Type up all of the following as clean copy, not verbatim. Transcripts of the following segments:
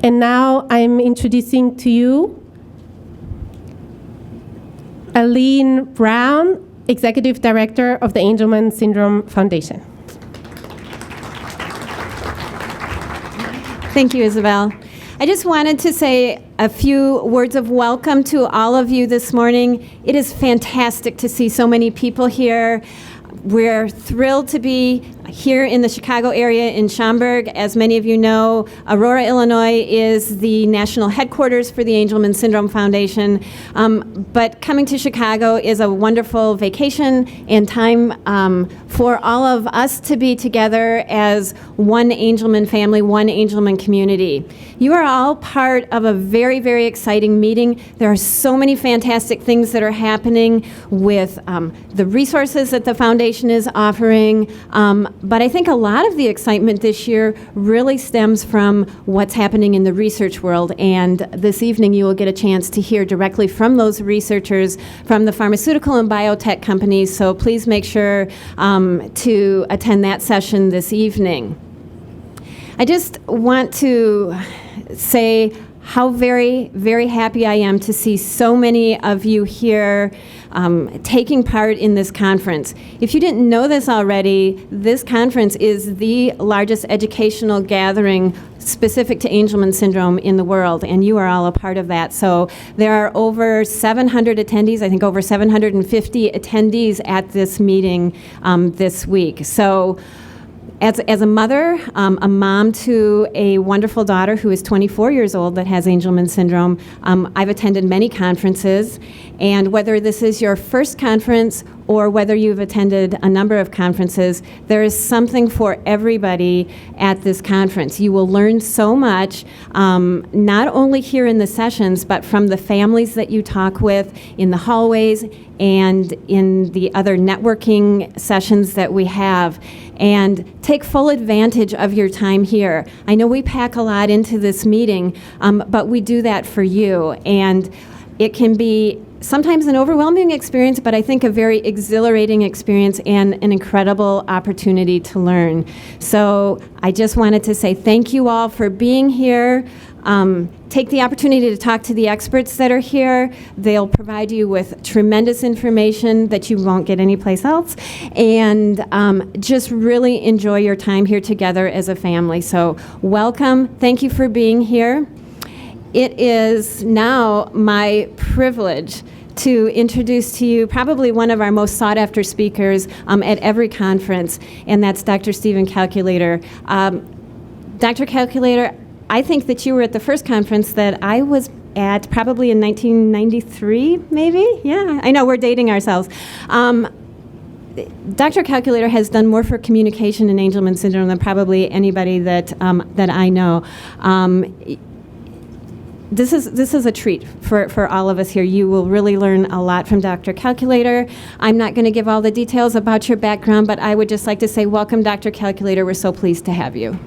And now I'm introducing to you Aline Brown, Executive Director of the Angelman Syndrome Foundation. Thank you, Isabel. I just wanted to say a few words of welcome to all of you this morning. It is fantastic to see so many people here. We're thrilled to be here in the Chicago area in Schaumburg. As many of you know, Aurora, Illinois is the national headquarters for the Angelman Syndrome Foundation. But coming to Chicago is a wonderful vacation and time for all of us to be together as one Angelman family, one Angelman community. You are all part of a very, very exciting meeting. There are so many fantastic things that are happening with the resources that the foundation is offering. But I think a lot of the excitement this year really stems from what's happening in the research world. And this evening you will get a chance to hear directly from those researchers from the pharmaceutical and biotech companies. So please make sure to attend that session this evening. I just want to say how very, very happy I am to see so many of you here taking part in this conference. If you didn't know this already, this conference is the largest educational gathering specific to Angelman syndrome in the world, and you are all a part of that. So there are over 700 attendees, I think over 750 attendees at this meeting this week. So as a mother, a mom to a wonderful daughter who is 24 years old that has Angelman syndrome, I've attended many conferences, and whether this is your first conference or whether you've attended a number of conferences, there is something for everybody at this conference. You will learn so much, not only here in the sessions, but from the families that you talk with in the hallways and in the other networking sessions that we have. And take full advantage of your time here. I know we pack a lot into this meeting, but we do that for you. And it can be sometimes an overwhelming experience, but I think a very exhilarating experience and an incredible opportunity to learn. So I just wanted to say thank you all for being here. Take the opportunity to talk to the experts that are here. They'll provide you with tremendous information that you won't get anyplace else. And just really enjoy your time here together as a family. So welcome. Thank you for being here. It is now my privilege to introduce to you probably one of our most sought-after speakers at every conference, and that's Dr. Stephen Calculator. Dr. Calculator, I think that you were at the first conference that I was at probably in 1993, maybe? Yeah, I know, we're dating ourselves. Dr. Calculator has done more for communication in Angelman syndrome than probably anybody that I know. This is a treat for all of us here. You will really learn a lot from Dr. Calculator. I'm not going to give all the details about your background, but I would just like to say welcome, Dr. Calculator. We're so pleased to have you.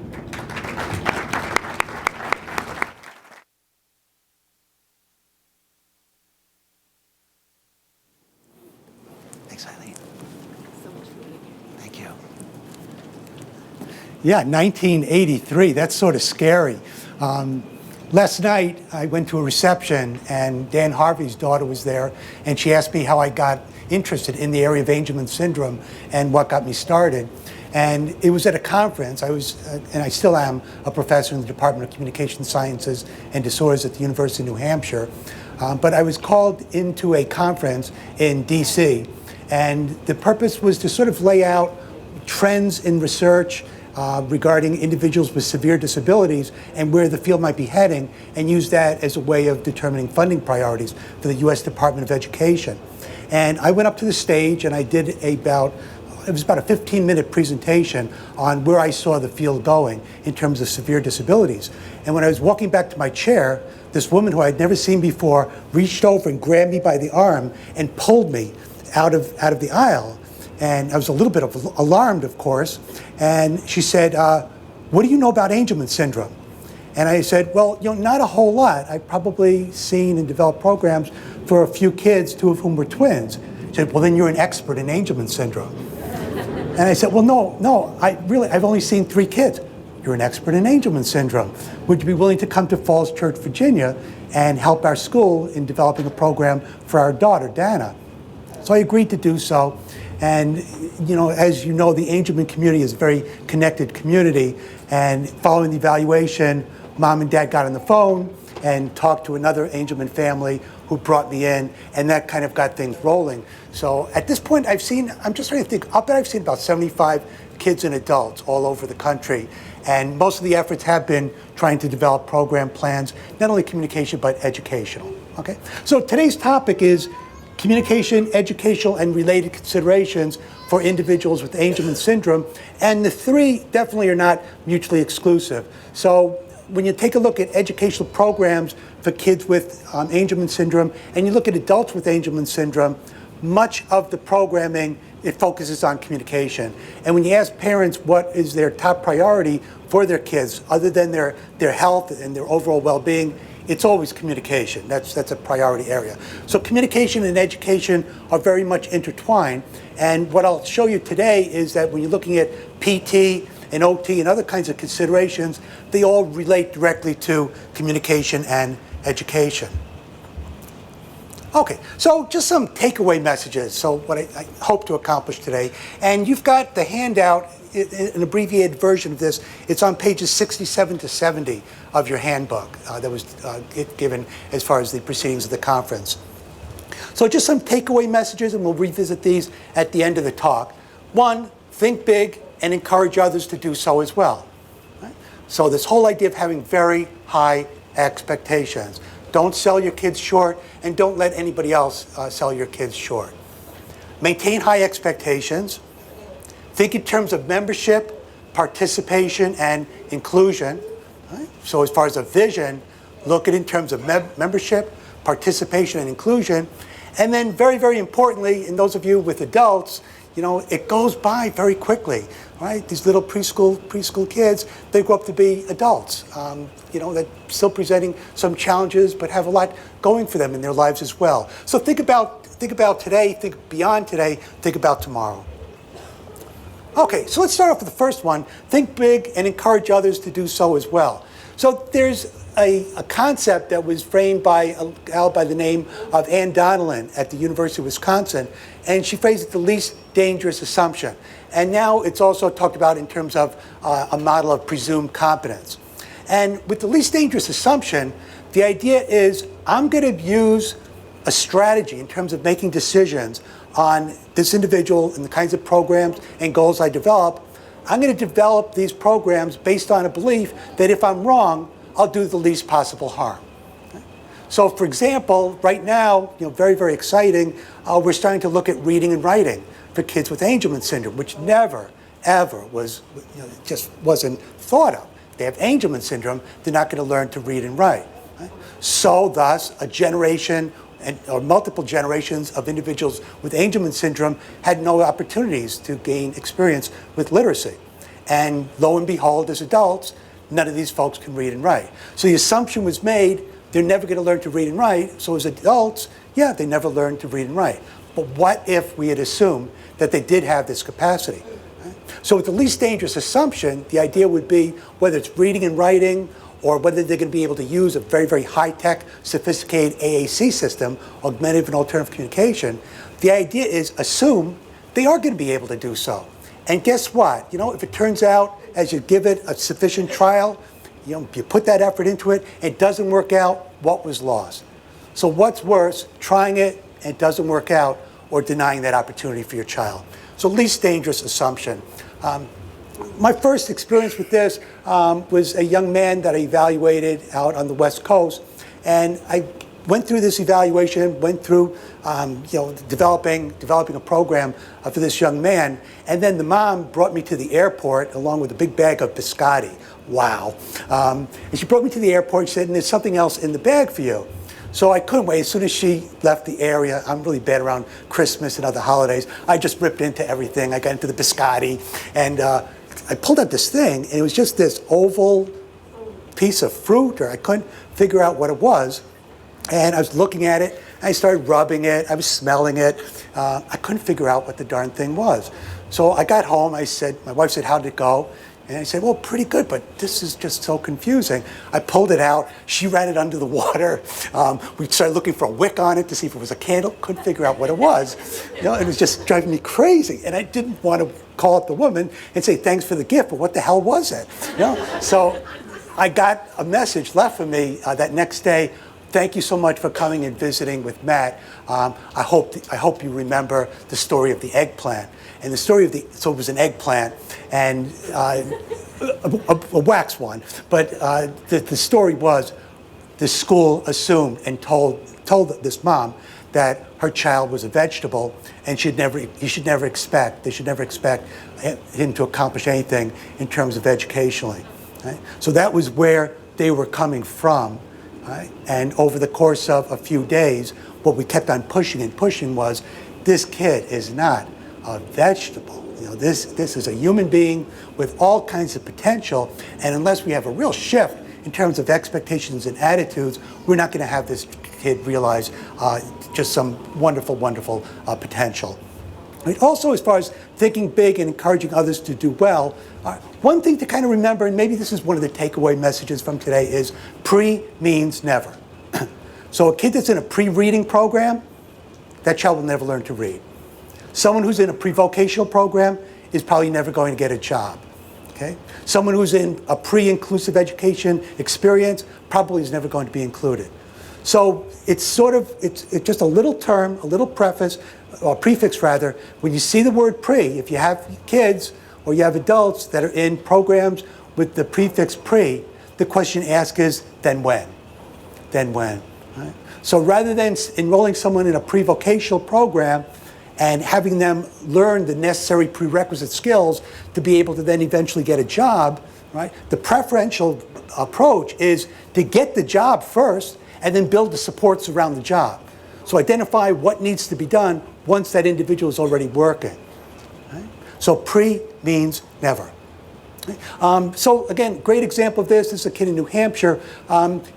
Yeah, 1983, that's sort of scary. Last night, I went to a reception, and Dan Harvey's daughter was there, and she asked me how I got interested in the area of Angelman syndrome and what got me started. And it was at a conference. I was, and I still am, a professor in the Department of Communication Sciences and Disorders at the University of New Hampshire. But I was called into a conference in DC, and the purpose was to sort of lay out trends in research regarding individuals with severe disabilities and where the field might be heading, and use that as a way of determining funding priorities for the U.S. Department of Education. And I went up to the stage and I did it was about a 15-minute presentation on where I saw the field going in terms of severe disabilities. And when I was walking back to my chair, this woman who I'd never seen before reached over and grabbed me by the arm and pulled me out of the aisle. And I was a little bit alarmed, of course. And she said, what do you know about Angelman syndrome? And I said, well, not a whole lot. I've probably seen and developed programs for a few kids, two of whom were twins. She said, well, then you're an expert in Angelman syndrome. And I said, well, no, I've only seen 3 kids. You're an expert in Angelman syndrome. Would you be willing to come to Falls Church, Virginia, and help our school in developing a program for our daughter, Dana? So I agreed to do so. And, as you know, the Angelman community is a very connected community. And following the evaluation, Mom and Dad got on the phone and talked to another Angelman family who brought me in, and that kind of got things rolling. So at this point, I'm just trying to think, I'll bet I've seen about 75 kids and adults all over the country. And most of the efforts have been trying to develop program plans, not only communication, but educational. Okay? So today's topic is communication, educational, and related considerations for individuals with Angelman syndrome. And the three definitely are not mutually exclusive. So when you take a look at educational programs for kids with Angelman syndrome, and you look at adults with Angelman syndrome, much of the programming, it focuses on communication. And when you ask parents what is their top priority for their kids, other than their health and their overall well-being, it's always communication. That's a priority area. So communication and education are very much intertwined. And what I'll show you today is that when you're looking at PT and OT and other kinds of considerations, they all relate directly to communication and education. Okay, so just some takeaway messages. So what I hope to accomplish today. And you've got the handout, an abbreviated version of this. It's on pages 67 to 70 of your handbook that was given as far as the proceedings of the conference. So just some takeaway messages, and we'll revisit these at the end of the talk. One, think big and encourage others to do so as well. Right? So this whole idea of having very high expectations. Don't sell your kids short, and don't let anybody else sell your kids short. Maintain high expectations. Think in terms of membership, participation, and inclusion. Right? So as far as a vision, look at it in terms of membership, participation, and inclusion. And then very, very importantly, in those of you with adults, it goes by very quickly, right? These little preschool kids, they grow up to be adults, they're still presenting some challenges, but have a lot going for them in their lives as well. So think about today, think beyond today, think about tomorrow. Okay, so let's start off with the first one. Think big and encourage others to do so as well. So there's a concept that was framed by a gal by the name of Ann Donnellan at the University of Wisconsin, and she phrased it the least dangerous assumption. And now it's also talked about in terms of a model of presumed competence. And with the least dangerous assumption, the idea is I'm going to use a strategy in terms of making decisions on this individual and the kinds of programs and goals I develop. I'm going to develop these programs based on a belief that if I'm wrong, I'll do the least possible harm. So for example, right now, very, very exciting, we're starting to look at reading and writing for kids with Angelman syndrome, which never, ever was, just wasn't thought of. They have Angelman syndrome, they're not going to learn to read and write. Right? So thus, a generation or multiple generations of individuals with Angelman syndrome had no opportunities to gain experience with literacy. And lo and behold, as adults, none of these folks can read and write. So the assumption was made, they're never going to learn to read and write. So as adults, yeah, they never learn to read and write. But what if we had assumed that they did have this capacity? Right? So with the least dangerous assumption, the idea would be whether it's reading and writing or whether they're going to be able to use a very, very high-tech, sophisticated AAC system, augmentative and alternative communication, the idea is assume they are going to be able to do so. And guess what? If it turns out, as you give it a sufficient trial, you put that effort into it, it doesn't work out, what was lost? So what's worse, trying it and it doesn't work out, or denying that opportunity for your child? So least dangerous assumption. My first experience with this was a young man that I evaluated out on the West Coast, and I went through this evaluation, went through developing a program for this young man, and then the mom brought me to the airport along with a big bag of biscotti. Wow. And she brought me to the airport. She said, and there's something else in the bag for you. So I couldn't wait. As soon as she left the area, I'm really bad around Christmas and other holidays, I just ripped into everything. I got into the biscotti, and I pulled out this thing, and it was just this oval piece of fruit, or I couldn't figure out what it was. And I was looking at it, I started rubbing it, I was smelling it. I couldn't figure out what the darn thing was. So I got home, my wife said, how'd it go? And I said, well, pretty good, but this is just so confusing. I pulled it out. She ran it under the water. We started looking for a wick on it to see if it was a candle. Couldn't figure out what it was. You know, it was just driving me crazy. And I didn't want to call up the woman and say, thanks for the gift, but what the hell was it? You know? So I got a message left for me that next day. Thank you so much for coming and visiting with Matt. I hope you remember the story of the eggplant. And the story of so it was an eggplant and a wax one. But the story was the school assumed and told this mom that her child was a vegetable and they should never expect him to accomplish anything in terms of educationally. Right? So that was where they were coming from. Right? And over the course of a few days, what we kept on pushing and pushing was, this kid is not a vegetable. You know, this is a human being with all kinds of potential, and unless we have a real shift in terms of expectations and attitudes, we're not going to have this kid realize just some wonderful, wonderful potential. Right? Also, as far as thinking big and encouraging others to do well, one thing to kind of remember, and maybe this is one of the takeaway messages from today, is pre means never. So a kid that's in a pre-reading program, that child will never learn to read. Someone who's in a pre-vocational program is probably never going to get a job. Okay? Someone who's in a pre-inclusive education experience probably is never going to be included. So it's just a little term, a little preface, or prefix rather. When you see the word pre, if you have kids or you have adults that are in programs with the prefix pre, the question asked is, then when? Then when? Right? So rather than enrolling someone in a pre-vocational program and having them learn the necessary prerequisite skills to be able to then eventually get a job, right? The preferential approach is to get the job first and then build the supports around the job. So identify what needs to be done once that individual is already working. Right? So pre means never. So again, great example of this is a kid in New Hampshire.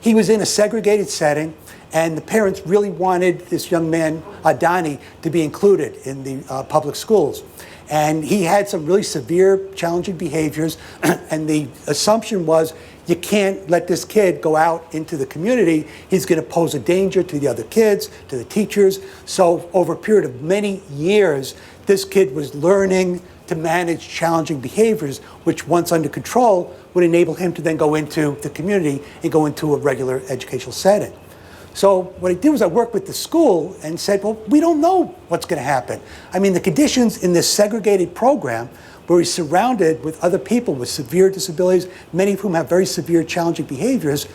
He was in a segregated setting, and the parents really wanted this young man, Donnie, to be included in the public schools. And he had some really severe, challenging behaviors, and the assumption was, you can't let this kid go out into the community. He's going to pose a danger to the other kids, to the teachers. So over a period of many years, this kid was learning to manage challenging behaviors, which once under control would enable him to then go into the community and go into a regular educational setting. So what I did was I worked with the school and said, well, we don't know what's going to happen. I mean, the conditions in this segregated program where he's surrounded with other people with severe disabilities, many of whom have very severe challenging behaviors,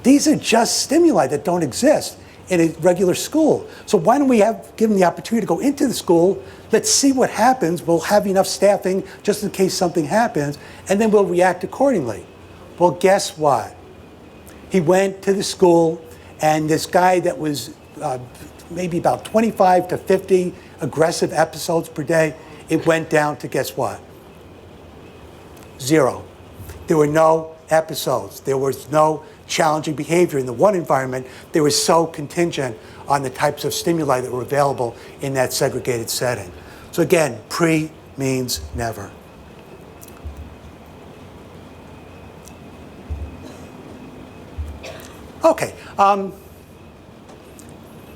these are just stimuli that don't exist in a regular school. So why don't we give them the opportunity to go into the school, let's see what happens, we'll have enough staffing just in case something happens, and then we'll react accordingly. Well, guess what? He went to the school, and this guy that was maybe about 25 to 50 aggressive episodes per day, it went down to, guess what? 0. There were no episodes. There was no challenging behavior in the one environment. They were so contingent on the types of stimuli that were available in that segregated setting. So again, pre means never. Okay.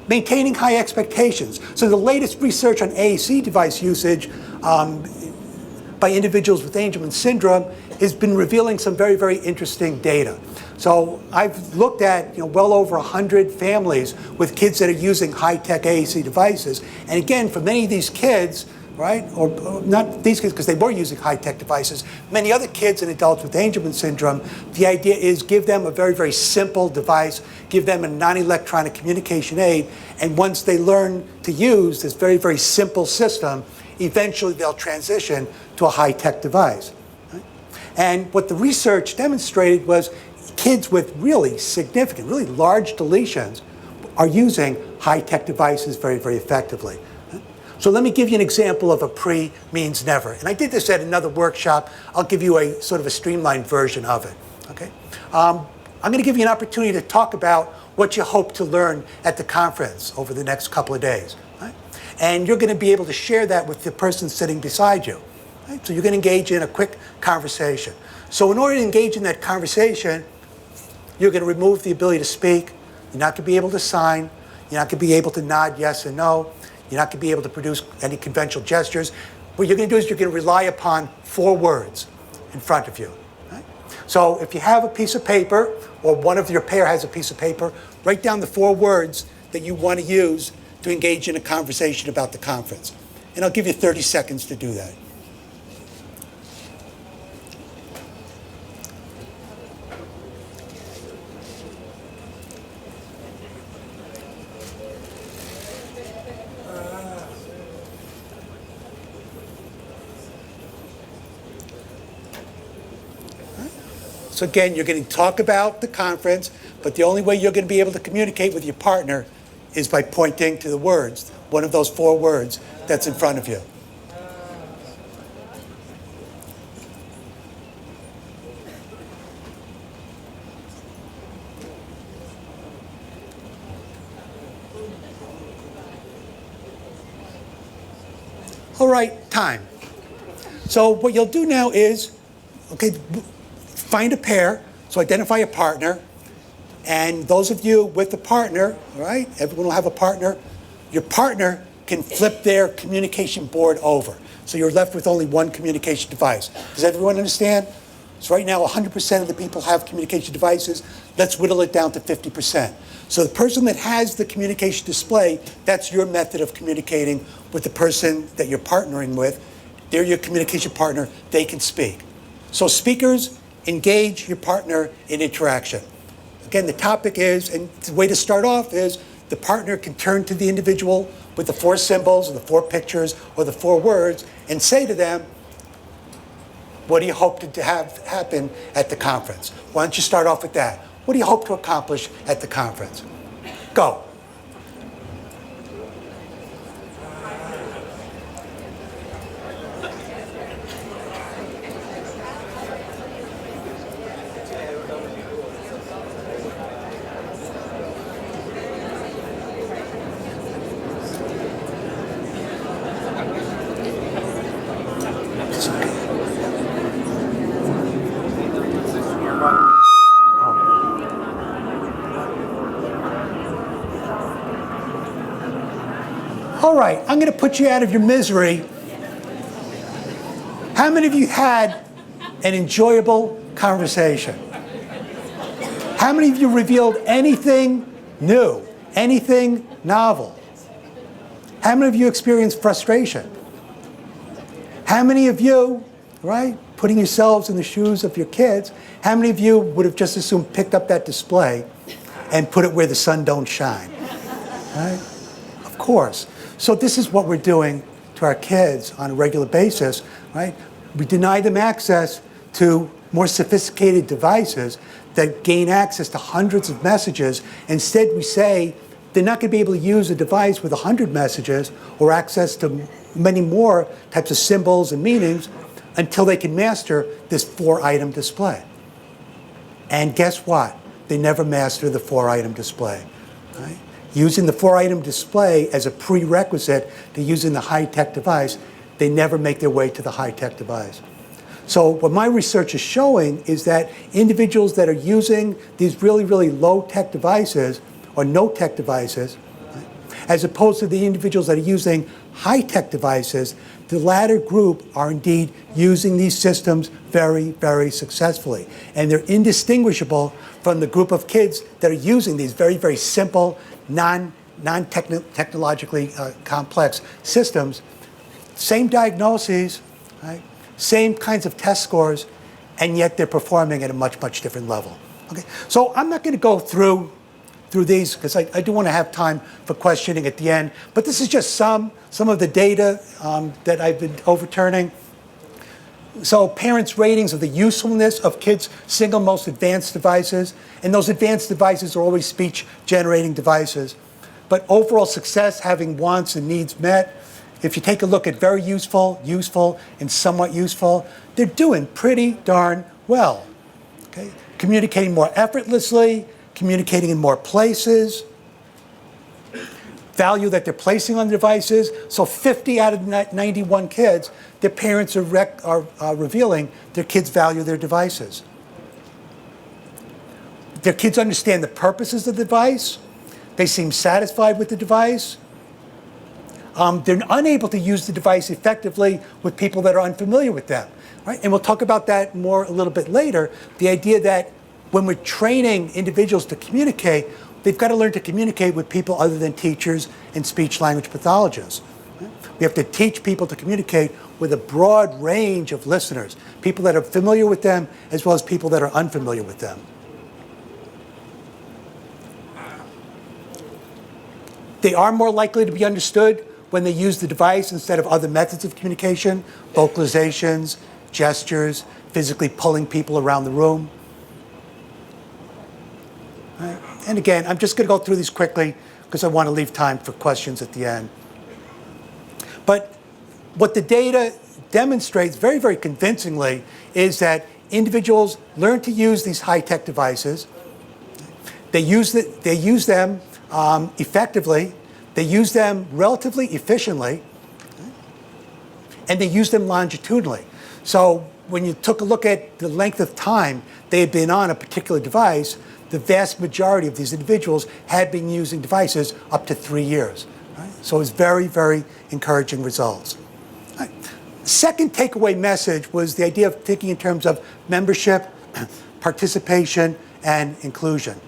Maintaining high expectations. So the latest research on AAC device usage by individuals with Angelman Syndrome has been revealing some very, very interesting data. So I've looked at well over 100 families with kids that are using high-tech AAC devices. And again, for many of these kids, right, or not these kids because they were using high-tech devices, many other kids and adults with Angelman Syndrome, the idea is give them a very, very simple device, give them a non-electronic communication aid, and once they learn to use this very, very simple system, eventually they'll transition to a high-tech device. Right? And what the research demonstrated was kids with really significant, really large deletions are using high-tech devices very, very effectively. So let me give you an example of a pre means never. And I did this at another workshop. I'll give you a sort of a streamlined version of it. Okay? I'm going to give you an opportunity to talk about what you hope to learn at the conference over the next couple of days. Right? And you're going to be able to share that with the person sitting beside you. Right? So you're going to engage in a quick conversation. So in order to engage in that conversation, you're going to remove the ability to speak. You're not going to be able to sign. You're not going to be able to nod yes and no. You're not going to be able to produce any conventional gestures. What you're going to do is you're going to rely upon 4 words in front of you. Right? So if you have a piece of paper, or one of your pair has a piece of paper, write down the 4 words that you want to use to engage in a conversation about the conference. And I'll give you 30 seconds to do that. So again, you're going to talk about the conference, but the only way you're going to be able to communicate with your partner is by pointing to the words, one of those 4 words that's in front of you. All right, time. So what you'll do now is, okay, find a pair, so identify a partner, and those of you with a partner, all right, everyone will have a partner, your partner can flip their communication board over. So you're left with only one communication device. Does everyone understand? So right now, 100% of the people have communication devices. Let's whittle it down to 50%. So the person that has the communication display, that's your method of communicating with the person that you're partnering with. They're your communication partner. They can speak. So speakers, engage your partner in interaction. Again, the topic is, and the way to start off is, the partner can turn to the individual with the 4 symbols or the 4 pictures or the 4 words and say to them, what do you hope to have happen at the conference? Why don't you start off with that? What do you hope to accomplish at the conference? Go. All right, I'm going to put you out of your misery. How many of you had an enjoyable conversation? How many of you revealed anything new, anything novel? How many of you experienced frustration? How many of you, right, putting yourselves in the shoes of your kids, how many of you would have just as soon picked up that display and put it where the sun don't shine? Right? Of course. So this is what we're doing to our kids on a regular basis, right? We deny them access to more sophisticated devices that gain access to hundreds of messages. Instead, we say they're not going to be able to use a device with 100 messages or access to many more types of symbols and meanings until they can master this 4-item display. And guess what? They never master the 4-item display, right? Using the 4-item display as a prerequisite to using the high-tech device, they never make their way to the high-tech device. So what my research is showing is that individuals that are using these really, really low-tech devices or no-tech devices, right, as opposed to the individuals that are using high-tech devices, the latter group are indeed using these systems very, very successfully. And they're indistinguishable from the group of kids that are using these very, very simple, non-technologically complex systems. Same diagnoses, right? Same kinds of test scores, and yet they're performing at a much, much different level. Okay, so I'm not going to go through these because I do want to have time for questioning at the end. But this is just some of the data that I've been overturning. So parents' ratings of the usefulness of kids' single most advanced devices, and those advanced devices are always speech-generating devices. But overall success, having wants and needs met, if you take a look at very useful, useful, and somewhat useful, they're doing pretty darn well. Okay? Communicating more effortlessly, communicating in more places. value that they're placing on the devices. So 50 out of 91 kids, their parents are revealing their kids value their devices. Their kids understand the purposes of the device. They seem satisfied with the device. They're unable to use the device effectively with people that are unfamiliar with them. Right? And we'll talk about that more a little bit later. The idea that when we're training individuals to communicate, they've got to learn to communicate with people other than teachers and speech-language pathologists. Right? We have to teach people to communicate with a broad range of listeners, people that are familiar with them as well as people that are unfamiliar with them. They are more likely to be understood when they use the device instead of other methods of communication, vocalizations, gestures, physically pulling people around the room. Right. And again, I'm just going to go through these quickly because I want to leave time for questions at the end. But what the data demonstrates very, very convincingly is that individuals learn to use these high-tech devices. They use them effectively. They use them relatively efficiently. And they use them longitudinally. So when you took a look at the length of time they had been on a particular device, the vast majority of these individuals had been using devices up to 3 years. Right? So it was very, very encouraging results. Right. Second takeaway message was the idea of thinking in terms of membership, participation, and inclusion.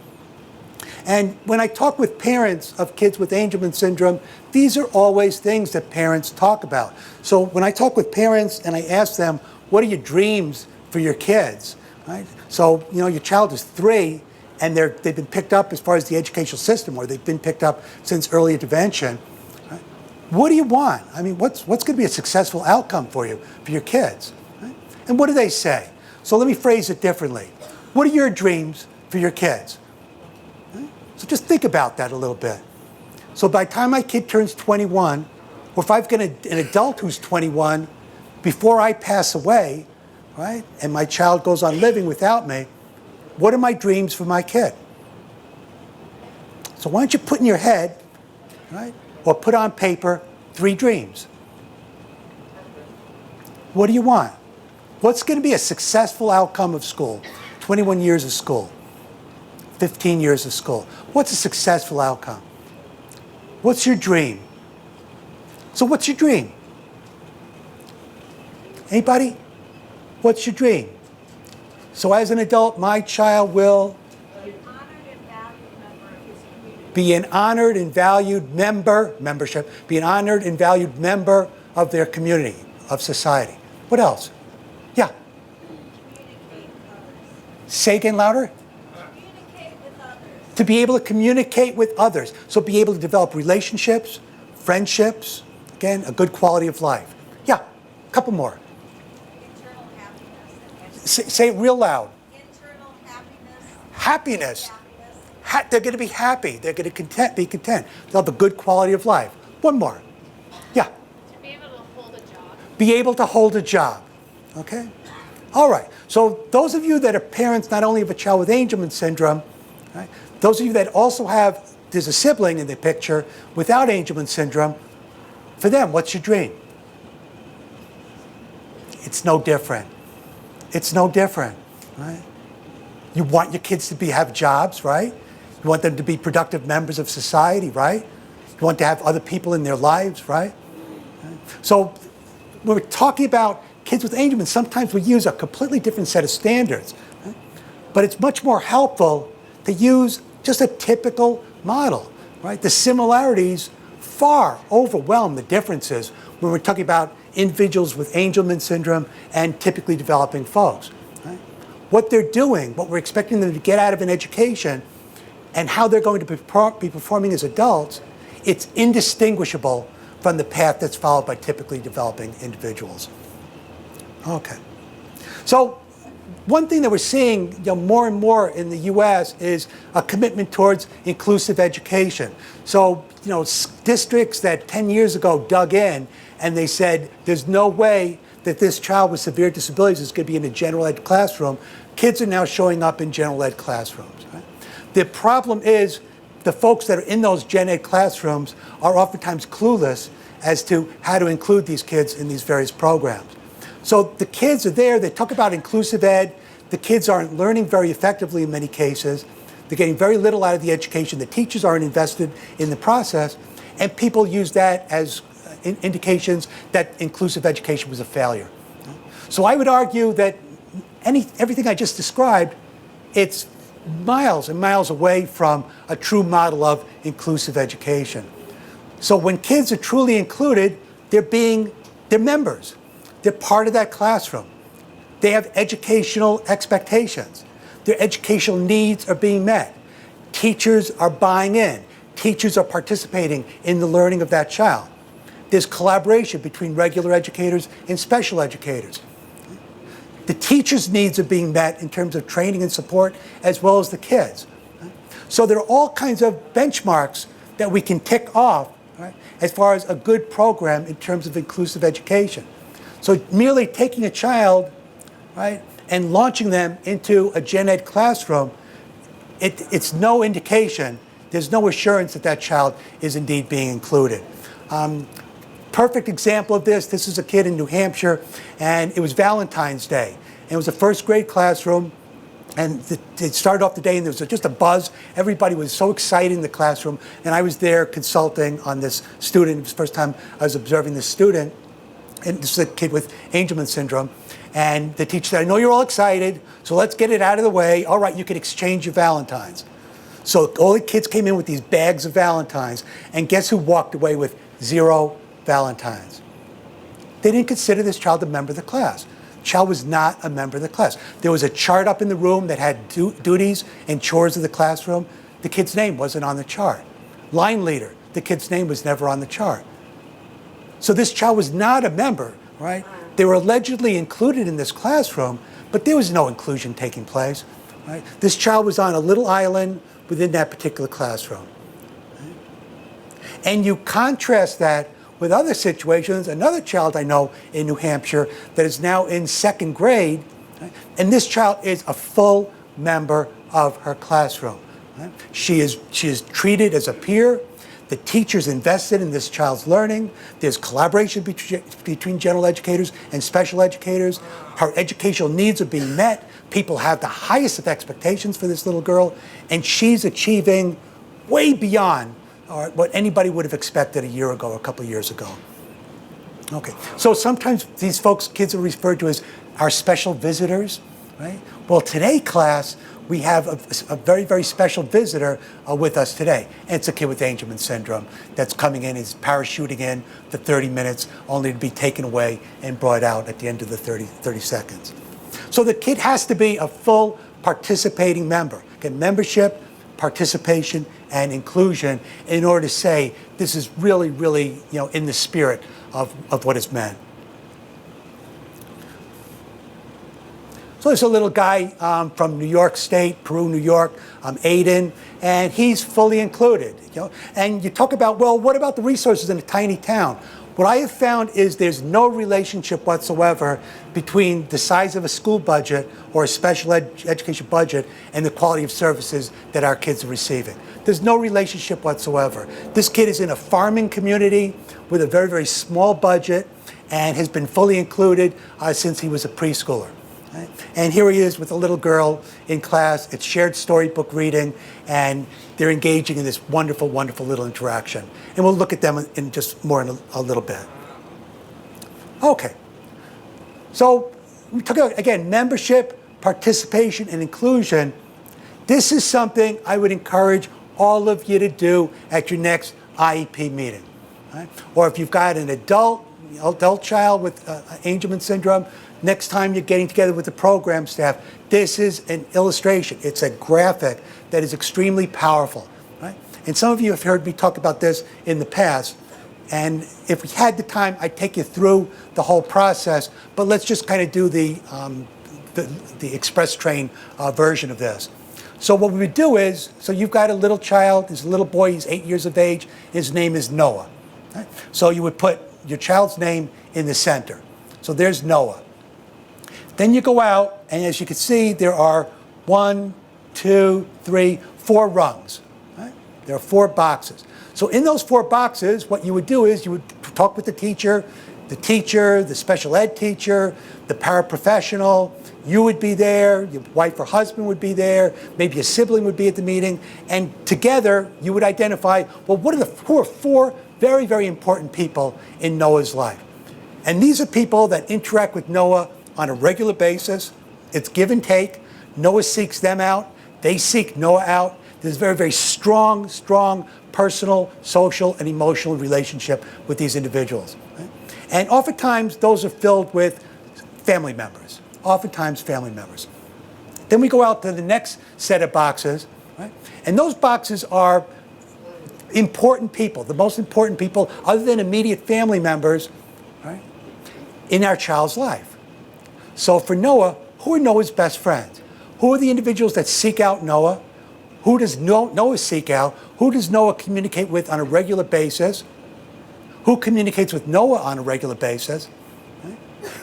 And when I talk with parents of kids with Angelman syndrome, these are always things that parents talk about. So when I talk with parents and I ask them, what are your dreams for your kids? Right? So, your child is 3 and they've been picked up as far as the educational system, or they've been picked up since early intervention. Right? What do you want? I mean, what's going to be a successful outcome for you, for your kids? Right? And what do they say? So let me phrase it differently. What are your dreams for your kids? So just think about that a little bit. So by the time my kid turns 21, or if I've got an adult who's 21, before I pass away, right, and my child goes on living without me, what are my dreams for my kid? So why don't you put in your head, right, or put on paper 3 dreams. What do you want? What's going to be a successful outcome of school? 21 years of school. 15 years of school. What's a successful outcome? What's your dream? So what's your dream? Anybody? What's your dream? So as an adult, my child will be an honored and valued member, be an honored and valued member of their community, of society. What else? Yeah. Say again louder. To be able to communicate with others. So be able to develop relationships, friendships, again, a good quality of life. Yeah, a couple more. Internal happiness. Say it real loud. Internal Happiness. They're going to be happy. They're going to be content. They'll have a good quality of life. One more. Yeah. To be able to hold a job. Be able to hold a job. Okay? All right. So those of you that are parents not only of a child with Angelman syndrome, right, those of you that also have, there's a sibling in the picture without Angelman syndrome, for them, what's your dream? It's no different. It's no different, right? You want your kids to have jobs, right? You want them to be productive members of society, right? You want to have other people in their lives, right? So when we're talking about kids with Angelman, sometimes we use a completely different set of standards, right? But it's much more helpful to use just a typical model, right? The similarities far overwhelm the differences when we're talking about individuals with Angelman syndrome and typically developing folks. Right? What they're doing, what we're expecting them to get out of an education, and how they're going to be performing as adults, it's indistinguishable from the path that's followed by typically developing individuals. Okay. So one thing that we're seeing more and more in the U.S. is a commitment towards inclusive education. So, districts that 10 years ago dug in and they said, there's no way that this child with severe disabilities is going to be in a general ed classroom, kids are now showing up in general ed classrooms. Right? The problem is the folks that are in those gen ed classrooms are oftentimes clueless as to how to include these kids in these various programs. So the kids are there, they talk about inclusive ed, the kids aren't learning very effectively in many cases, they're getting very little out of the education, the teachers aren't invested in the process, and people use that as indications that inclusive education was a failure. So I would argue that everything I just described, it's miles and miles away from a true model of inclusive education. So when kids are truly included, they're members. They're part of that classroom. They have educational expectations. Their educational needs are being met. Teachers are buying in. Teachers are participating in the learning of that child. There's collaboration between regular educators and special educators. The teachers' needs are being met in terms of training and support, as well as the kids. So there are all kinds of benchmarks that we can tick off, right, as far as a good program in terms of inclusive education. So merely taking a child, right, and launching them into a gen ed classroom, it's no indication, there's no assurance that that child is indeed being included. Perfect example of this is a kid in New Hampshire, and it was Valentine's Day. And it was a first grade classroom, and it started off the day, and there was just a buzz. Everybody was so excited in the classroom, and I was there consulting on this student. It was the first time I was observing this student, and this is a kid with Angelman Syndrome. And the teacher said, I know you're all excited, so let's get it out of the way. All right, you can exchange your Valentines. So all the kids came in with these bags of Valentines, and guess who walked away with 0 Valentines? They didn't consider this child a member of the class. The child was not a member of the class. There was a chart up in the room that had duties and chores of the classroom. The kid's name wasn't on the chart. Line leader, the kid's name was never on the chart. So this child was not a member, right? They were allegedly included in this classroom, but there was no inclusion taking place, right? This child was on a little island within that particular classroom. Right? And you contrast that with other situations. Another child I know in New Hampshire that is now in 2nd grade, right? And this child is a full member of her classroom. Right? She is treated as a peer. The teachers invested in this child's learning. There's collaboration between general educators and special educators. Her educational needs are being met. People have the highest of expectations for this little girl, and she's achieving way beyond what anybody would have expected a year ago, or a couple of years ago. Okay, so sometimes these kids are referred to as our special visitors, right? Well, today, class, we have a very, very special visitor with us today. And it's a kid with Angelman Syndrome that's coming in, he's parachuting in for 30 minutes, only to be taken away and brought out at the end of the 30 seconds. So the kid has to be a full participating member. Again, membership, participation, and inclusion in order to say this is really, really, in the spirit of what is meant. So there's a little guy from New York State, Peru, New York, Aiden, and he's fully included. And you talk about, well, what about the resources in a tiny town? What I have found is there's no relationship whatsoever between the size of a school budget or a special education budget and the quality of services that our kids are receiving. There's no relationship whatsoever. This kid is in a farming community with a very, very small budget and has been fully included since he was a preschooler. Right? And here he is with a little girl in class. It's shared storybook reading, and they're engaging in this wonderful, wonderful little interaction. And we'll look at them in just more in a little bit. Okay. So we talk about, again, membership, participation, and inclusion. This is something I would encourage all of you to do at your next IEP meeting. Right? Or if you've got an adult child with Angelman Syndrome, next time you're getting together with the program staff, this is an illustration. It's a graphic that is extremely powerful. Right? And some of you have heard me talk about this in the past. And if we had the time, I'd take you through the whole process. But let's just kind of do the express train version of this. So what we would do is, so you've got a little child, there's a little boy, he's 8 years of age, his name is Noah. Right? So you would put your child's name in the center. So there's Noah. Then you go out, and as you can see, there are 1, 2, 3, 4 rungs. Right? There are 4 boxes. So in those 4 boxes, what you would do is you would talk with the teacher, the special ed teacher, the paraprofessional. You would be there, your wife or husband would be there, maybe a sibling would be at the meeting, and together you would identify, well, who are 4 very, very important people in Noah's life? And these are people that interact with Noah on a regular basis. It's give and take. Noah seeks them out. They seek Noah out. There's a very, very strong personal, social, and emotional relationship with these individuals. Right? And oftentimes, those are filled with family members. Oftentimes, family members. Then we go out to the next set of boxes. Right? And those boxes are important people, the most important people, other than immediate family members, right, in our child's life. So for Noah, who are Noah's best friends? Who are the individuals that seek out Noah? Who does Noah seek out? Who does Noah communicate with on a regular basis? Who communicates with Noah on a regular basis? Right?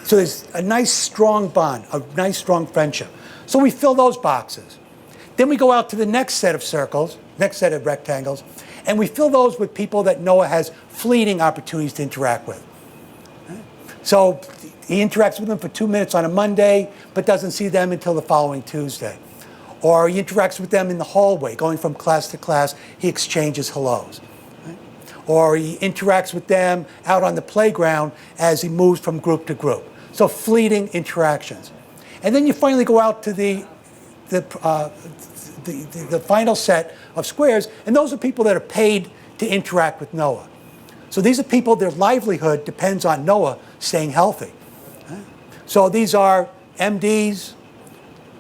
So there's a nice strong bond, a nice strong friendship. So we fill those boxes. Then we go out to the next set of circles, next set of rectangles, and we fill those with people that Noah has fleeting opportunities to interact with. Right? So he interacts with them for 2 minutes on a Monday, but doesn't see them until the following Tuesday. Or he interacts with them in the hallway, going from class to class, he exchanges hellos. Right? Or he interacts with them out on the playground as he moves from group to group. So fleeting interactions. And then you finally go out to the final set of squares, and those are people that are paid to interact with Noah. So these are people, their livelihood depends on Noah staying healthy. So these are MDs,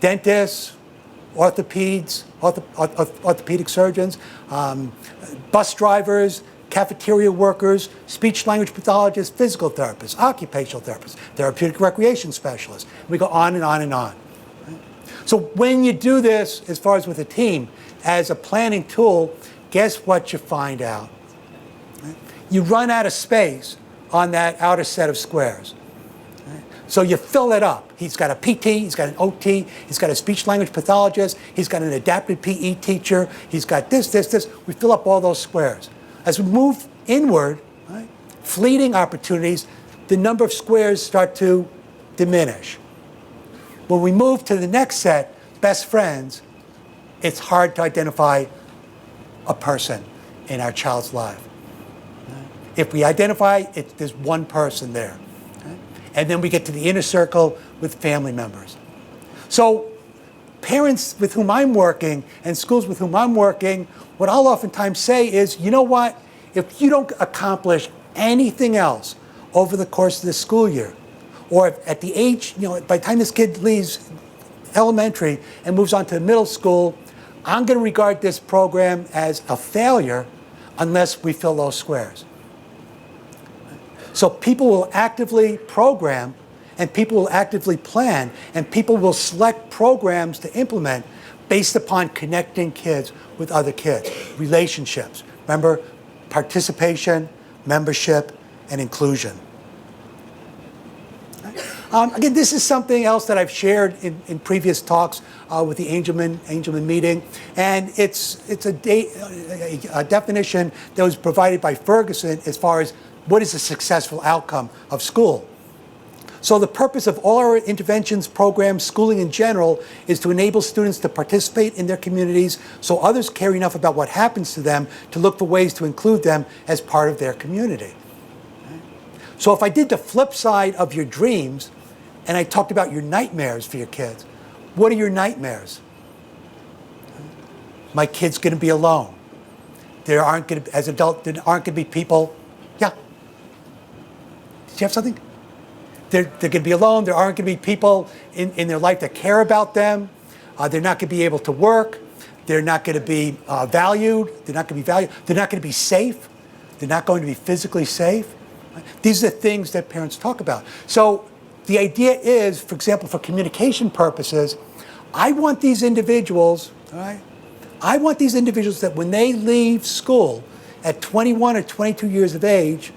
dentists, orthopedic surgeons, bus drivers, cafeteria workers, speech-language pathologists, physical therapists, occupational therapists, therapeutic recreation specialists. We go on and on and on. So when you do this, as far as with a team, as a planning tool, guess what you find out? You run out of space on that outer set of squares. So you fill it up. He's got a PT, he's got an OT, he's got a speech-language pathologist, he's got an adapted PE teacher, he's got this. We fill up all those squares. As we move inward, right, fleeting opportunities, the number of squares start to diminish. When we move to the next set, best friends, it's hard to identify a person in our child's life. If we identify it, there's one person there. And then we get to the inner circle with family members. So parents with whom I'm working and schools with whom I'm working, what I'll oftentimes say is, you know what? If you don't accomplish anything else over the course of the school year, or at the age, by the time this kid leaves elementary and moves on to middle school, I'm going to regard this program as a failure unless we fill those squares. So people will actively program, and people will actively plan, and people will select programs to implement based upon connecting kids with other kids, relationships. Remember, participation, membership, and inclusion. Again, this is something else that I've shared in previous talks with the Angelman meeting, and it's a definition that was provided by Ferguson as far as what is a successful outcome of school. So the purpose of all our interventions, programs, schooling in general, is to enable students to participate in their communities so others care enough about what happens to them to look for ways to include them as part of their community. So if I did the flip side of your dreams, and I talked about your nightmares for your kids, what are your nightmares? My kid's going to be alone. There aren't going to, as adults, there aren't going to be people. Yeah. Did you have something? They're going to be alone. There aren't going to be people in their life that care about them. They're not going to be able to work. They're not going to be valued. They're not going to be valued. They're not going to be safe. They're not going to be physically safe. These are the things that parents talk about. So the idea is, for example, for communication purposes, I want these individuals, all right? I want these individuals that when they leave school at 21 or 22 years of age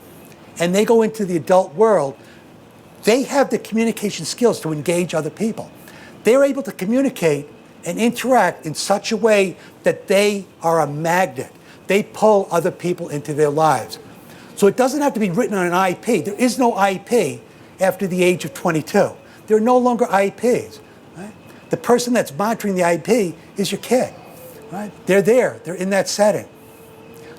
and they go into the adult world, they have the communication skills to engage other people. They're able to communicate and interact in such a way that they are a magnet. they pull other people into their lives. So it doesn't have to be written on an IEP. There is no IEP after the age of 22. There are no longer IEPs. Right? The person that's monitoring the IEP is your kid. Right? They're there. They're in that setting.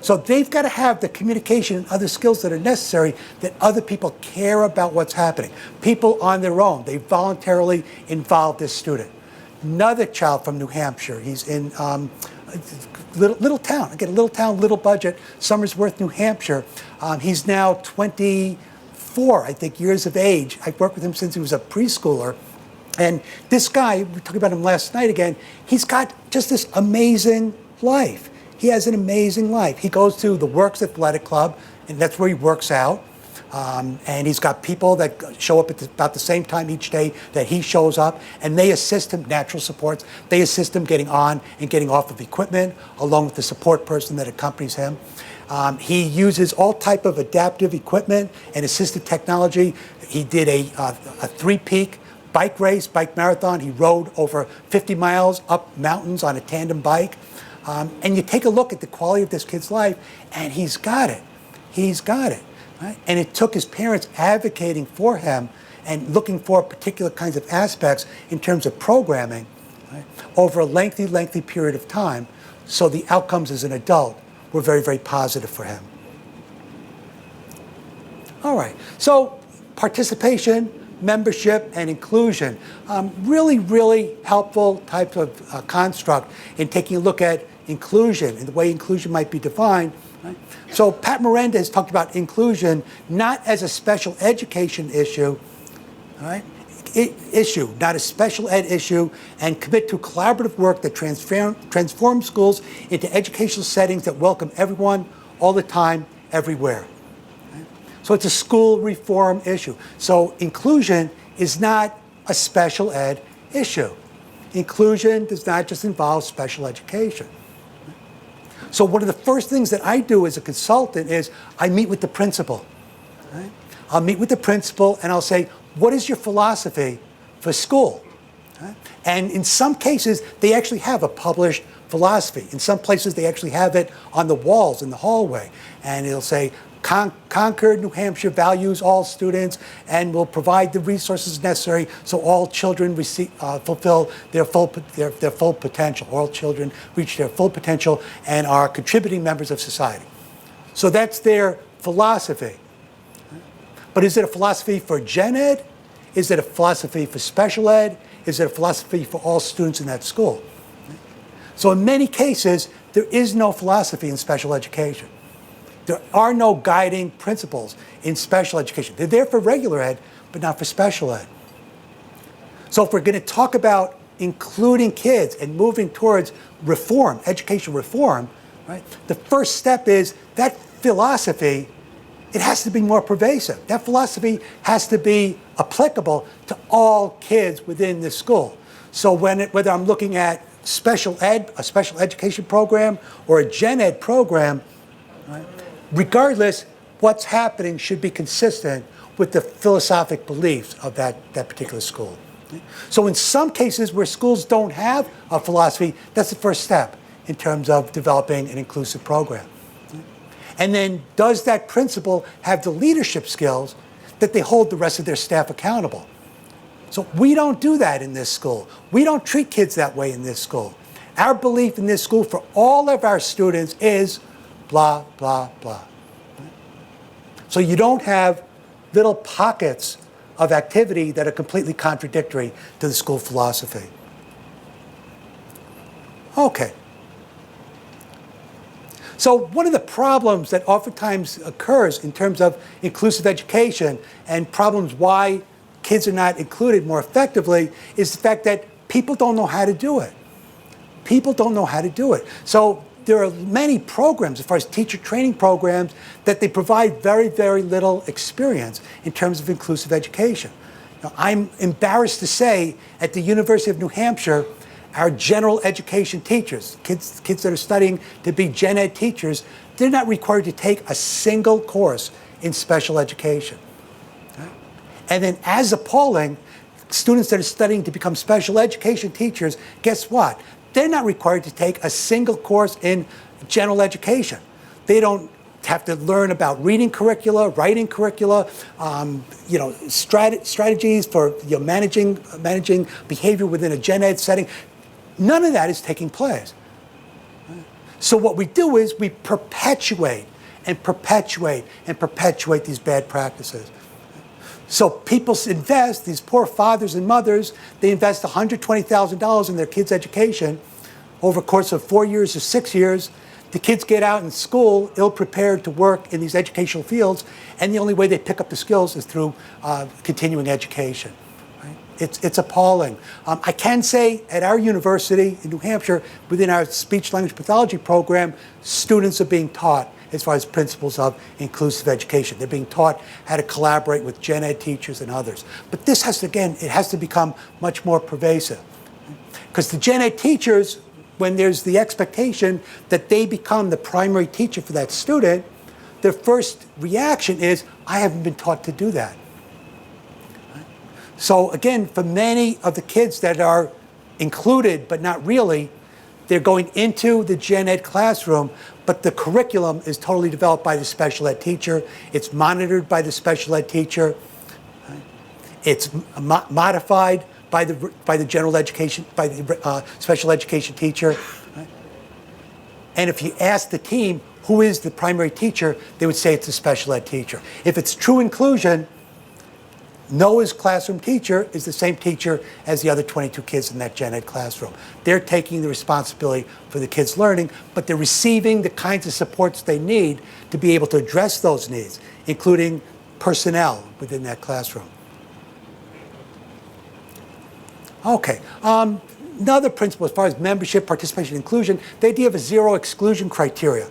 So they've got to have the communication and other skills that are necessary, that other people care about what's happening. People on their own, they voluntarily involve this student. Another child from New Hampshire, he's in little town, again, little town, little budget, Somersworth, New Hampshire. He's now 24, I think, years of age. I've worked with him since he was a preschooler. And this guy, we talked about him last night again, he's got just this amazing life. He has an amazing life. He goes to the Works Athletic Club, and that's where he works out. And he's got people that show up at about the same time each day that he shows up, and they assist him, natural supports. They assist him getting on and getting off of equipment, along with the support person that accompanies him. He uses all type of adaptive equipment and assistive technology. He did a three-peak bike race, bike marathon. He rode over 50 miles up mountains on a tandem bike. And you take a look at the quality of this kid's life, and he's got it. He's got it. Right? And it took his parents advocating for him and looking for particular kinds of aspects in terms of programming, right, over a lengthy period of time. So the outcomes as an adult were very, very positive for him. All right. So participation, membership, and inclusion. Really helpful type of construct in taking a look at inclusion and the way inclusion might be defined. Right? So Pat Miranda has talked about inclusion not as a special education issue, right? Not a special ed issue, and commit to collaborative work that transforms schools into educational settings that welcome everyone, all the time, everywhere. Right? So it's a school reform issue. So inclusion is not a special ed issue. Inclusion does not just involve special education. So one of the first things that I do as a consultant is I meet with the principal. Right? I'll meet with the principal and I'll say, what is your philosophy for school? Right? And in some cases, they actually have a published philosophy. In some places, they actually have it on the walls in the hallway. And it'll say, Concord, New Hampshire values all students and will provide the resources necessary so all children fulfill their full potential. All children reach their full potential and are contributing members of society. So that's their philosophy. But is it a philosophy for gen ed? Is it a philosophy for special ed? Is it a philosophy for all students in that school? So in many cases, there is no philosophy in special education. There are no guiding principles in special education. They're there for regular ed, but not for special ed. So if we're going to talk about including kids and moving towards reform, education reform, right, the first step is that philosophy, it has to be more pervasive. That philosophy has to be applicable to all kids within the school. So whether I'm looking at special ed, a special education program, or a gen ed program, right, regardless, what's happening should be consistent with the philosophic beliefs of that particular school. So in some cases where schools don't have a philosophy, that's the first step in terms of developing an inclusive program. And then does that principal have the leadership skills that they hold the rest of their staff accountable? So we don't do that in this school. We don't treat kids that way in this school. Our belief in this school for all of our students is blah, blah, blah. So you don't have little pockets of activity that are completely contradictory to the school philosophy. Okay. So one of the problems that oftentimes occurs in terms of inclusive education and problems why kids are not included more effectively is the fact that people don't know how to do it. People don't know how to do it. So there are many programs, as far as teacher training programs, that they provide very, very little experience in terms of inclusive education. Now, I'm embarrassed to say at the University of New Hampshire, our general education teachers, kids that are studying to be gen ed teachers, they're not required to take a single course in special education. Okay? And then as appalling, students that are studying to become special education teachers, guess what? They're not required to take a single course in general education. They don't have to learn about reading curricula, writing curricula, strategies for managing behavior within a gen ed setting. None of that is taking place. So what we do is we perpetuate and perpetuate and perpetuate these bad practices. So people invest, these poor fathers and mothers, they invest $120,000 in their kids' education over a course of 4 years or 6 years. The kids get out in school ill-prepared to work in these educational fields, and the only way they pick up the skills is through continuing education. Right? It's appalling. I can say at our university in New Hampshire, within our speech-language pathology program, students are being taught as far as principles of inclusive education. They're being taught how to collaborate with gen ed teachers and others. But this has to, again, it has to become much more pervasive. Because the gen ed teachers, when there's the expectation that they become the primary teacher for that student, their first reaction is, I haven't been taught to do that. So again, for many of the kids that are included but not really, they're going into the gen ed classroom, but the curriculum is totally developed by the special ed teacher. It's monitored by the special ed teacher. It's modified by the general education, by the special education teacher. And if you ask the team who is the primary teacher, they would say it's the special ed teacher. If it's true inclusion, Noah's classroom teacher is the same teacher as the other 22 kids in that gen ed classroom. They're taking the responsibility for the kids' learning, but they're receiving the kinds of supports they need to be able to address those needs, including personnel within that classroom. Okay, another principle as far as membership, participation, inclusion, the idea of a zero exclusion criteria.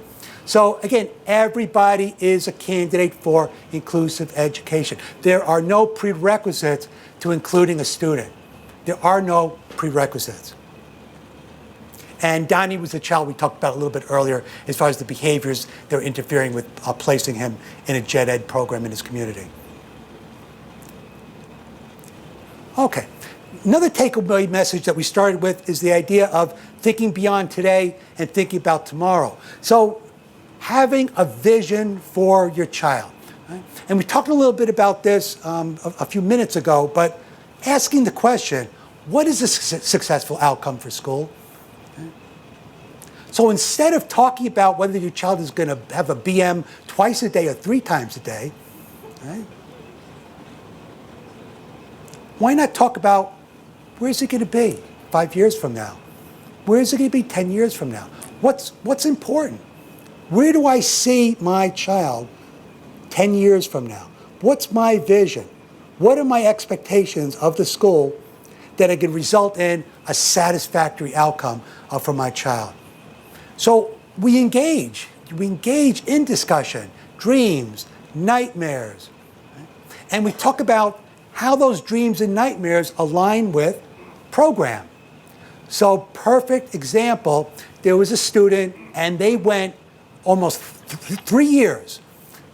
So again, everybody is a candidate for inclusive education. There are no prerequisites to including a student. There are no prerequisites. And Donnie was the child we talked about a little bit earlier as far as the behaviors that are interfering with placing him in a gen ed program in his community. Okay. Another takeaway message that we started with is the idea of thinking beyond today and thinking about tomorrow. So having a vision for your child. Right? And we talked a little bit about this a few minutes ago, but asking the question, what is a successful outcome for school? Right? So instead of talking about whether your child is going to have a BM twice a day or 3 times a day, right? Why not talk about where's it going to be 5 years from now? Where is it going to be 10 years from now? What's important? Where do I see my child 10 years from now? What's my vision? What are my expectations of the school that it could result in a satisfactory outcome for my child? So we engage in discussion, dreams, nightmares, right? And we talk about how those dreams and nightmares align with program. So perfect example, there was a student and they went almost 3 years.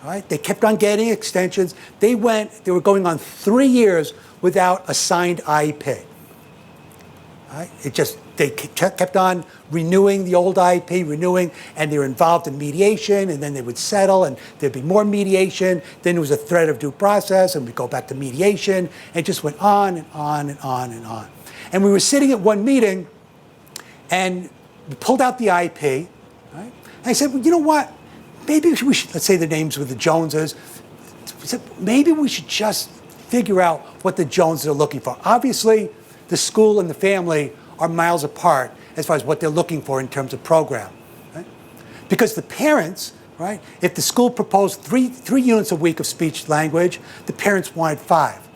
All right? They kept on getting extensions. They were going on 3 years without a signed IEP. All right? They kept on renewing the old IEP, and they were involved in mediation, and then they would settle, and there'd be more mediation. Then there was a threat of due process, and we'd go back to mediation, and it just went on and on and on and on. And we were sitting at one meeting, and we pulled out the IEP, right? And I said, well, you know what? Maybe we should, let's say the names were the Joneses. We said, maybe we should just figure out what the Joneses are looking for. Obviously, the school and the family are miles apart as far as what they're looking for in terms of program, right? Because the parents, right, if the school proposed three units a week of speech language, the parents wanted 5.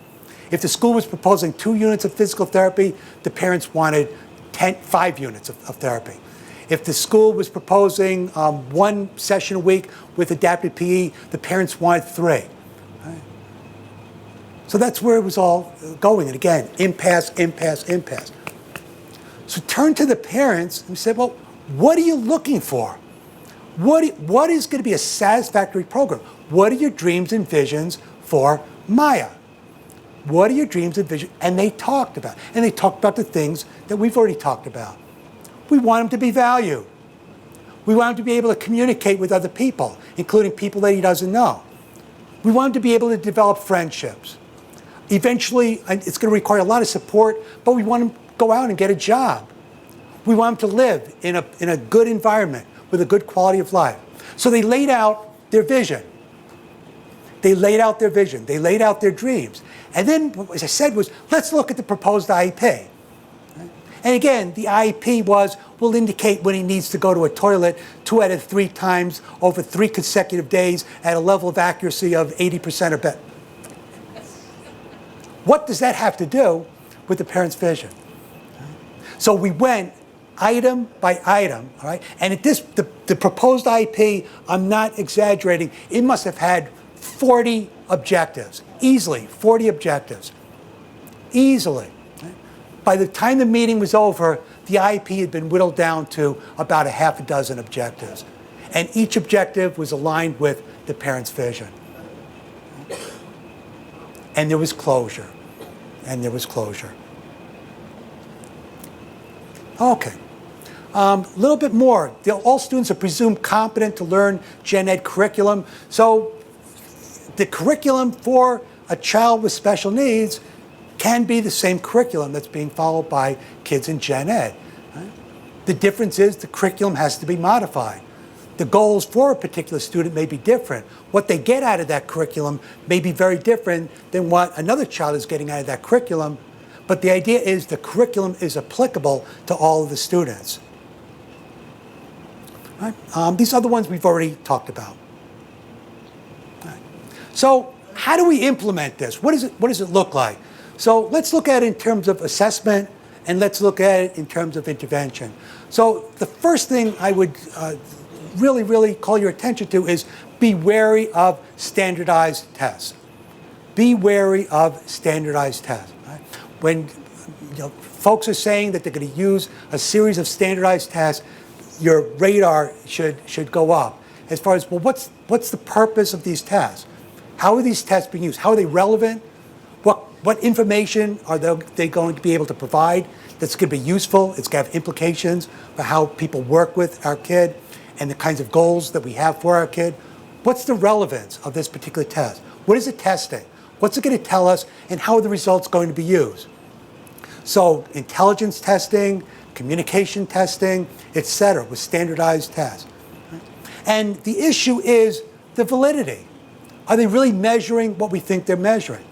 If the school was proposing 2 units of physical therapy, the parents wanted 5 units of therapy. If the school was proposing 1 session a week with adapted PE, the parents wanted 3. Right? So that's where it was all going. And again, impasse, impasse, impasse. So turn to the parents and said, well, what are you looking for? What is going to be a satisfactory program? What are your dreams and visions for Maya? What are your dreams and visions? And they talked about it. And they talked about the things that we've already talked about. We want them to be valued. We want him to be able to communicate with other people, including people that he doesn't know. We want him to be able to develop friendships. Eventually, it's going to require a lot of support, but we want him to go out and get a job. We want him to live in a good environment with a good quality of life. So they laid out their vision. They laid out their vision. They laid out their dreams. And then, as I said, was let's look at the proposed IEP. And again, the IEP will indicate when he needs to go to a toilet 2 out of 3 times over 3 consecutive days at a level of accuracy of 80% or better. What does that have to do with the parent's vision? So we went item by item, all right? And at the proposed IEP, I'm not exaggerating, it must have had 40 objectives, easily 40 objectives, easily. By the time the meeting was over, the IEP had been whittled down to about a half a dozen objectives. And each objective was aligned with the parent's vision. And there was closure. And there was closure. Okay. A little bit more. All students are presumed competent to learn gen ed curriculum. So the curriculum for a child with special needs can be the same curriculum that's being followed by kids in gen ed. Right? The difference is the curriculum has to be modified. The goals for a particular student may be different. What they get out of that curriculum may be very different than what another child is getting out of that curriculum. But the idea is the curriculum is applicable to all of the students. Right? These other ones we've already talked about. Right. So how do we implement this? What does it look like? So let's look at it in terms of assessment, and let's look at it in terms of intervention. So the first thing I would really call your attention to is be wary of standardized tests. Be wary of standardized tests. Right? When folks are saying that they're going to use a series of standardized tests, your radar should go up. As far as, well, what's the purpose of these tests? How are these tests being used? How are they relevant? What information are they going to be able to provide that's going to be useful? It's going to have implications for how people work with our kid and the kinds of goals that we have for our kid. What's the relevance of this particular test? What is it testing? What's it going to tell us, and how are the results going to be used? So intelligence testing, communication testing, etc., with standardized tests. And the issue is the validity. Are they really measuring what we think they're measuring?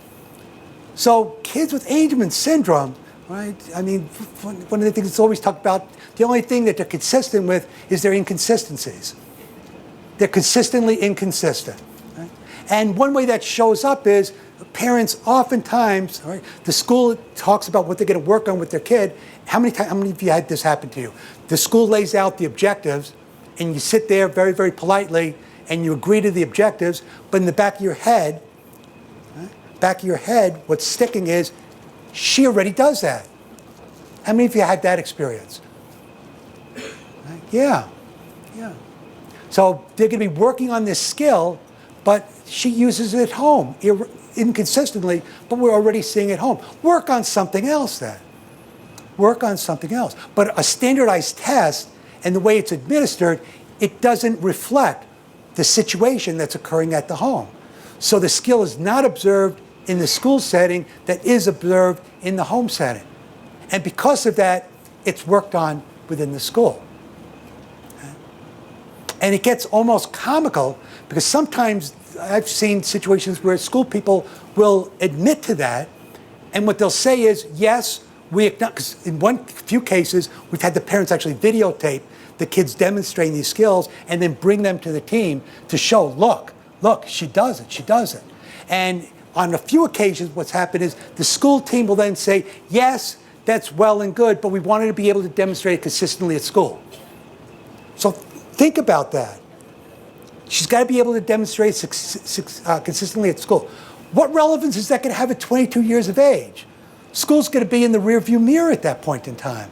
So kids with Angelman Syndrome, right? I mean, one of the things that's always talked about, the only thing that they're consistent with is their inconsistencies. They're consistently inconsistent. Right? And one way that shows up is parents oftentimes, right, the school talks about what they're going to work on with their kid. How many of you had this happen to you? The school lays out the objectives, and you sit there very politely, and you agree to the objectives, but in the back of your head, what's sticking is, she already does that. How many of you had that experience? Right? Yeah. So they're going to be working on this skill, but she uses it at home, inconsistently, but we're already seeing it at home. Work on something else then. Work on something else. But a standardized test and the way it's administered, it doesn't reflect the situation that's occurring at the home. So the skill is not observed in the school setting that is observed in the home setting. And because of that, it's worked on within the school. And it gets almost comical because sometimes I've seen situations where school people will admit to that, and what they'll say is, yes, we acknowledge, because in few cases, we've had the parents actually videotape the kids demonstrating these skills and then bring them to the team to show, look, she does it. And on a few occasions, what's happened is the school team will then say, yes, that's well and good, but we wanted to be able to demonstrate it consistently at school. So think about that. She's got to be able to demonstrate consistently at school. What relevance is that going to have at 22 years of age? School's going to be in the rearview mirror at that point in time.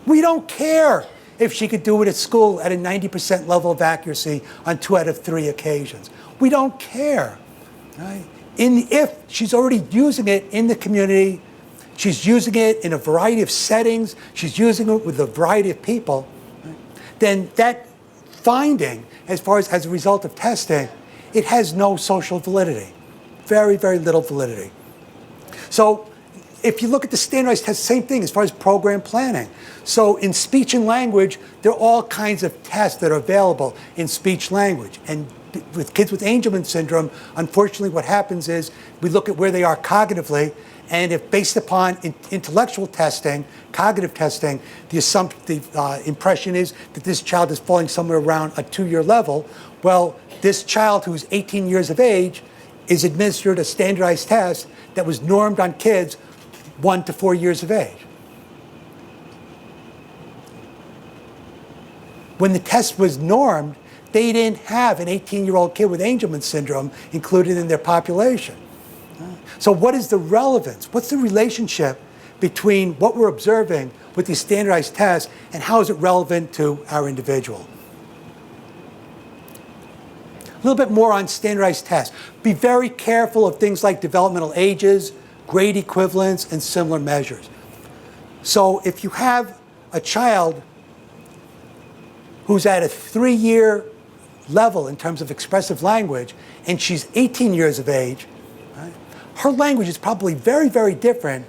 We don't care if she could do it at school at a 90% level of accuracy on 2 out of 3 occasions. We don't care. Right? If she's already using it in the community, she's using it in a variety of settings, she's using it with a variety of people, right, then that finding, as far as a result of testing, it has no social validity. Very, very little validity. So if you look at the standardized tests, same thing as far as program planning. So in speech and language, there are all kinds of tests that are available in speech language. And with kids with Angelman syndrome, unfortunately what happens is we look at where they are cognitively, and if based upon intellectual testing, cognitive testing, the impression is that this child is falling somewhere around a 2-year level. Well, this child who's 18 years of age is administered a standardized test that was normed on kids 1 to 4 years of age. When the test was normed, they didn't have an 18-year-old kid with Angelman syndrome included in their population. So what is the relevance? What's the relationship between what we're observing with these standardized tests and how is it relevant to our individual? A little bit more on standardized tests. Be very careful of things like developmental ages, grade equivalents, and similar measures. So if you have a child who's at a 3-year level in terms of expressive language, and she's 18 years of age, right, her language is probably very, very different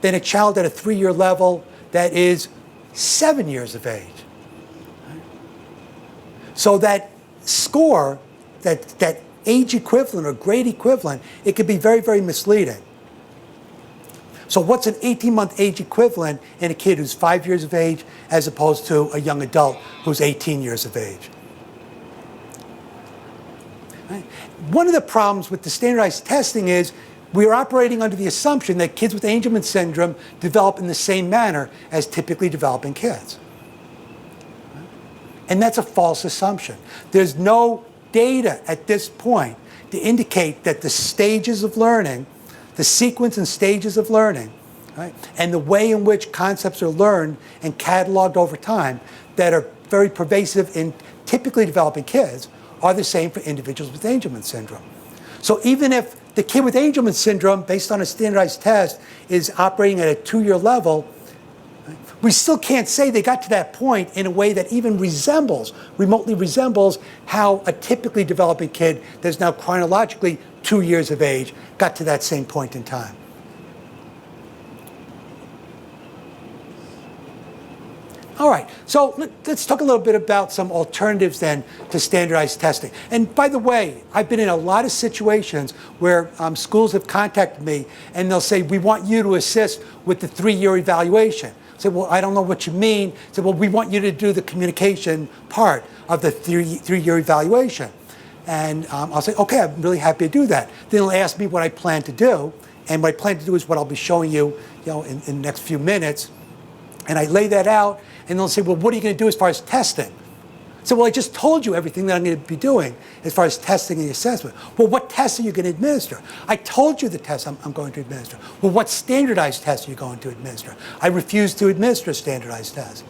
than a child at a 3-year level that is 7 years of age. Right? So that score, that age equivalent or grade equivalent, it could be very, very misleading. So what's an 18-month age equivalent in a kid who's 5 years of age as opposed to a young adult who's 18 years of age? Right? One of the problems with the standardized testing is we are operating under the assumption that kids with Angelman syndrome develop in the same manner as typically developing kids. Right? And that's a false assumption. There's no data at this point to indicate that the stages of learning, the sequence and stages of learning, right, and the way in which concepts are learned and cataloged over time that are very pervasive in typically developing kids are the same for individuals with Angelman syndrome. So even if the kid with Angelman syndrome, based on a standardized test, is operating at a 2-year level, right, we still can't say they got to that point in a way that even remotely resembles how a typically developing kid that's now chronologically 2 years of age got to that same point in time. All right, so let's talk a little bit about some alternatives then to standardized testing. And by the way, I've been in a lot of situations where schools have contacted me and they'll say, we want you to assist with the 3-year evaluation. I say, well, I don't know what you mean. I say, well, we want you to do the communication part of the 3-year evaluation. And I'll say, okay, I'm really happy to do that. Then they'll ask me what I plan to do. And what I plan to do is what I'll be showing you, in the next few minutes. And I lay that out, and they'll say, well, what are you going to do as far as testing? So, well, I just told you everything that I'm going to be doing as far as testing and assessment. Well, what tests are you going to administer? I told you the tests I'm going to administer. Well, what standardized tests are you going to administer? I refuse to administer a standardized test.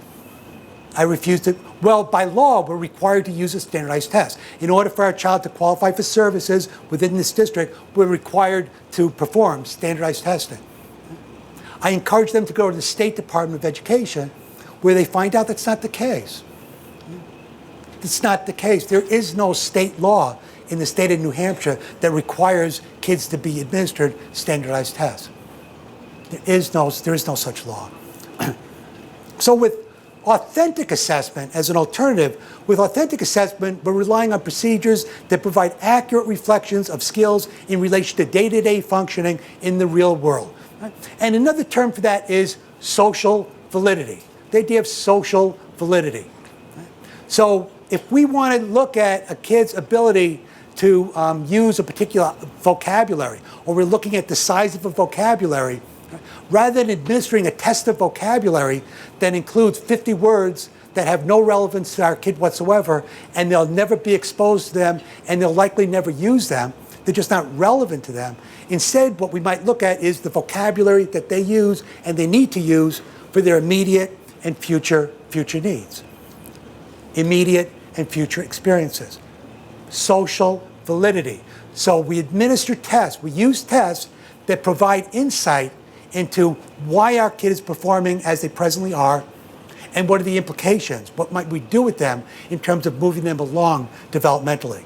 I refuse to. Well, by law, we're required to use a standardized test. In order for our child to qualify for services within this district, we're required to perform standardized testing. I encourage them to go to the State Department of Education, where they find out that's not the case. It's not the case. There is no state law in the state of New Hampshire that requires kids to be administered standardized tests. There is no such law. So with authentic assessment as an alternative, with authentic assessment, we're relying on procedures that provide accurate reflections of skills in relation to day-to-day functioning in the real world. And another term for that is social validity, the idea of social validity. So if we want to look at a kid's ability to use a particular vocabulary, or we're looking at the size of a vocabulary, rather than administering a test of vocabulary that includes 50 words that have no relevance to our kid whatsoever, and they'll never be exposed to them, and they'll likely never use them, they're just not relevant to them. Instead, what we might look at is the vocabulary that they use and they need to use for their immediate and future needs. Immediate and future experiences. Social validity. So we administer tests, we use tests that provide insight into why our kid is performing as they presently are, And what are the implications? What might we do with them in terms of moving them along developmentally?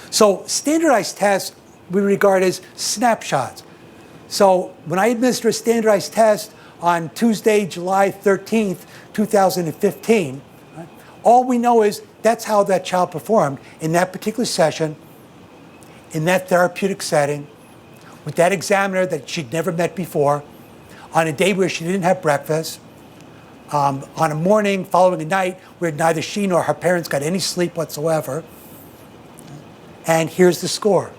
So standardized tests we regard as snapshots. So when I administer a standardized test on Tuesday, July 13th, 2015, right, all we know is that's how that child performed in that particular session, in that therapeutic setting, with that examiner that she'd never met before, on a day where she didn't have breakfast, on a morning following a night where neither she nor her parents got any sleep whatsoever. And here's the score.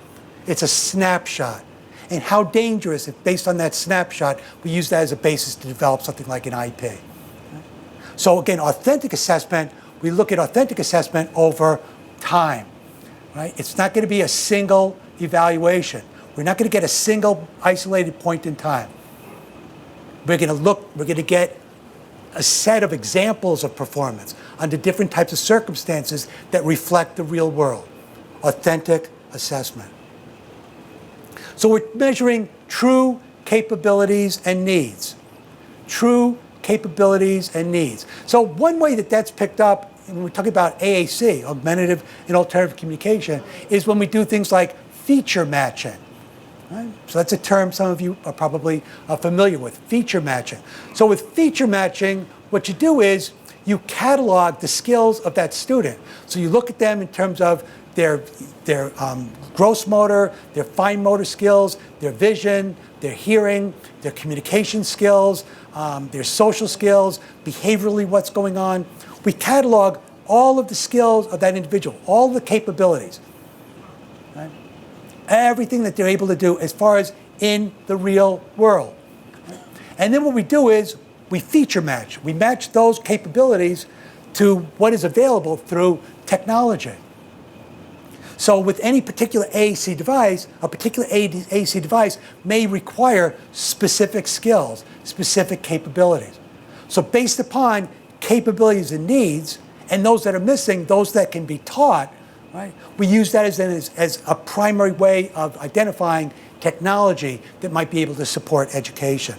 It's a snapshot. And how dangerous if, based on that snapshot, we use that as a basis to develop something like an IP. So again, authentic assessment, we look at authentic assessment over time. Right? It's not going to be a single evaluation. We're not going to get a single isolated point in time. We're going to get a set of examples of performance under different types of circumstances that reflect the real world. Authentic assessment. So we're measuring true capabilities and needs. True capabilities and needs. So one way that that's picked up when we talk about AAC, augmentative and alternative communication, is when we do things like feature matching. Right? So that's a term some of you are probably familiar with, feature matching. So with feature matching, what you do is you catalog the skills of that student. So you look at them in terms of their gross motor, their fine motor skills, their vision, their hearing, their communication skills, their social skills, behaviorally what's going on. We catalog all of the skills of that individual, all the capabilities. Right? Everything that they're able to do as far as in the real world. And then what we do is we feature match. We match those capabilities to what is available through technology. So with any particular AAC device, a particular AAC device may require specific skills, specific capabilities. So based upon capabilities and needs, and those that are missing, those that can be taught, right, we use that as a primary way of identifying technology that might be able to support education.